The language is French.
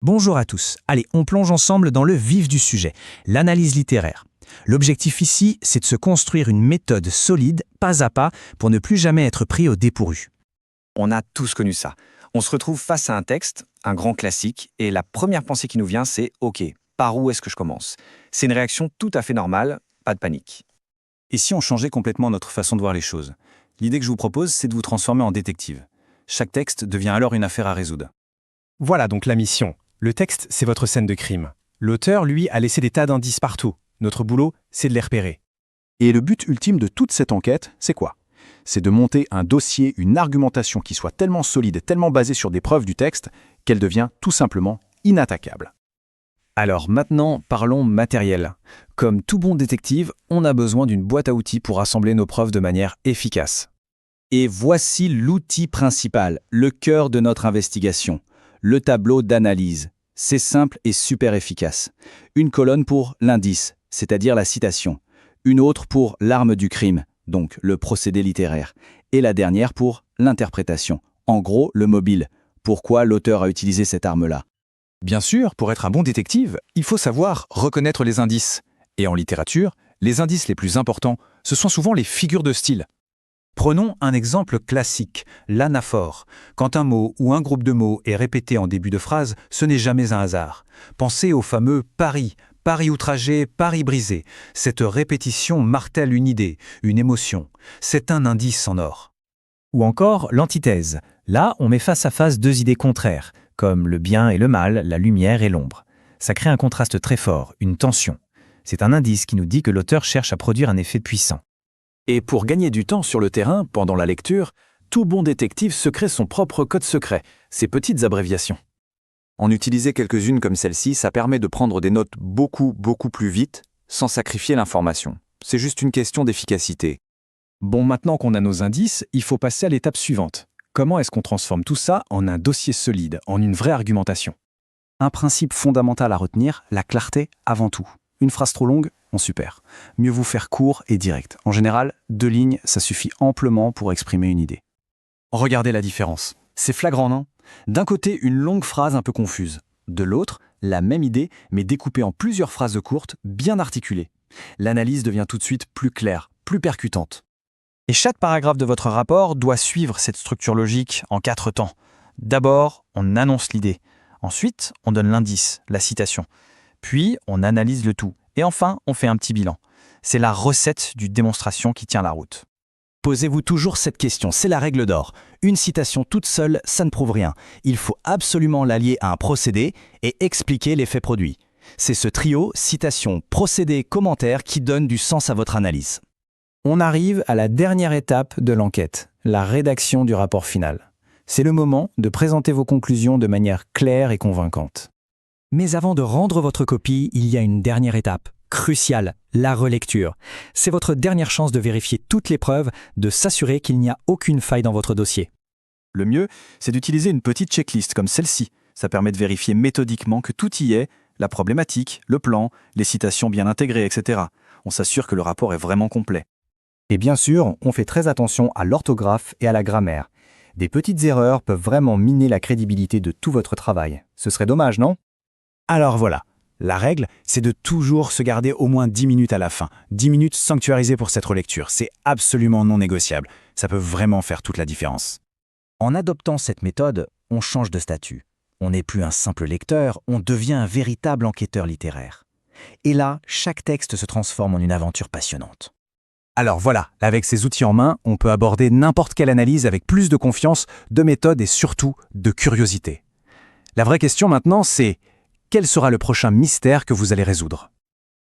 Bonjour à tous. Allez, on plonge ensemble dans le vif du sujet, l'analyse littéraire. L'objectif ici, c'est de se construire une méthode solide, pas à pas, pour ne plus jamais être pris au dépourvu. On a tous connu ça. On se retrouve face à un texte, un grand classique, et la première pensée qui nous vient, c'est « Ok, par où est-ce que je commence ?» C'est une réaction tout à fait normale, pas de panique. Et si on changeait complètement notre façon de voir les choses? L'idée que je vous propose, c'est de vous transformer en détective. Chaque texte devient alors une affaire à résoudre. Voilà donc la mission. Le texte, c'est votre scène de crime. L'auteur, lui, a laissé des tas d'indices partout. Notre boulot, c'est de les repérer. Et le but ultime de toute cette enquête, c'est quoi? C'est de monter un dossier, une argumentation qui soit tellement solide et tellement basée sur des preuves du texte qu'elle devient tout simplement inattaquable. Alors maintenant, parlons matériel. Comme tout bon détective, on a besoin d'une boîte à outils pour assembler nos preuves de manière efficace. Et voici l'outil principal, le cœur de notre investigation, le tableau d'analyse. C'est simple et super efficace. Une colonne pour l'indice, c'est-à-dire la citation. Une autre pour l'arme du crime, donc le procédé littéraire. Et la dernière pour l'interprétation. En gros, le mobile. Pourquoi l'auteur a utilisé cette arme-là? Bien sûr, pour être un bon détective, il faut savoir reconnaître les indices. Et en littérature, les indices les plus importants, ce sont souvent les figures de style. Prenons un exemple classique, l'anaphore. Quand un mot ou un groupe de mots est répété en début de phrase, ce n'est jamais un hasard. Pensez au fameux « Paris », « Paris outragé »,« Paris brisé ». Cette répétition martèle une idée, une émotion. C'est un indice en or. Ou encore l'antithèse. Là, on met face à face deux idées contraires, comme le bien et le mal, la lumière et l'ombre. Ça crée un contraste très fort, une tension. C'est un indice qui nous dit que l'auteur cherche à produire un effet puissant. Et pour gagner du temps sur le terrain, pendant la lecture, tout bon détective se crée son propre code secret, ses petites abréviations. En utiliser quelques-unes comme celle-ci, ça permet de prendre des notes beaucoup plus vite, sans sacrifier l'information. C'est juste une question d'efficacité. Bon, maintenant qu'on a nos indices, il faut passer à l'étape suivante. Comment est-ce qu'on transforme tout ça en un dossier solide, en une vraie argumentation? Un principe fondamental à retenir, la clarté avant tout. Une phrase trop longue, on supère. Mieux vous faire court et direct. En général, 2 lignes, ça suffit amplement pour exprimer une idée. Regardez la différence. C'est flagrant, non? D'un côté, une longue phrase un peu confuse. De l'autre, la même idée, mais découpée en plusieurs phrases courtes, bien articulées. L'analyse devient tout de suite plus claire, plus percutante. Et chaque paragraphe de votre rapport doit suivre cette structure logique en 4 temps. D'abord, on annonce l'idée. Ensuite, on donne l'indice, la citation. Puis, on analyse le tout. Et enfin, on fait un petit bilan. C'est la recette du démonstration qui tient la route. Posez-vous toujours cette question, c'est la règle d'or. Une citation toute seule, ça ne prouve rien. Il faut absolument l'allier à un procédé et expliquer l'effet produit. C'est ce trio, citation, procédé, commentaire, qui donne du sens à votre analyse. On arrive à la dernière étape de l'enquête, la rédaction du rapport final. C'est le moment de présenter vos conclusions de manière claire et convaincante. Mais avant de rendre votre copie, il y a une dernière étape, cruciale, la relecture. C'est votre dernière chance de vérifier toutes les preuves, de s'assurer qu'il n'y a aucune faille dans votre dossier. Le mieux, c'est d'utiliser une petite checklist comme celle-ci. Ça permet de vérifier méthodiquement que tout y est, la problématique, le plan, les citations bien intégrées, etc. On s'assure que le rapport est vraiment complet. Et bien sûr, on fait très attention à l'orthographe et à la grammaire. Des petites erreurs peuvent vraiment miner la crédibilité de tout votre travail. Ce serait dommage, non? Alors voilà, la règle, c'est de toujours se garder au moins 10 minutes à la fin. 10 minutes sanctuarisées pour cette relecture, c'est absolument non négociable. Ça peut vraiment faire toute la différence. En adoptant cette méthode, on change de statut. On n'est plus un simple lecteur, on devient un véritable enquêteur littéraire. Et là, chaque texte se transforme en une aventure passionnante. Alors voilà, avec ces outils en main, on peut aborder n'importe quelle analyse avec plus de confiance, de méthode et surtout de curiosité. La vraie question maintenant, c'est: quel sera le prochain mystère que vous allez résoudre?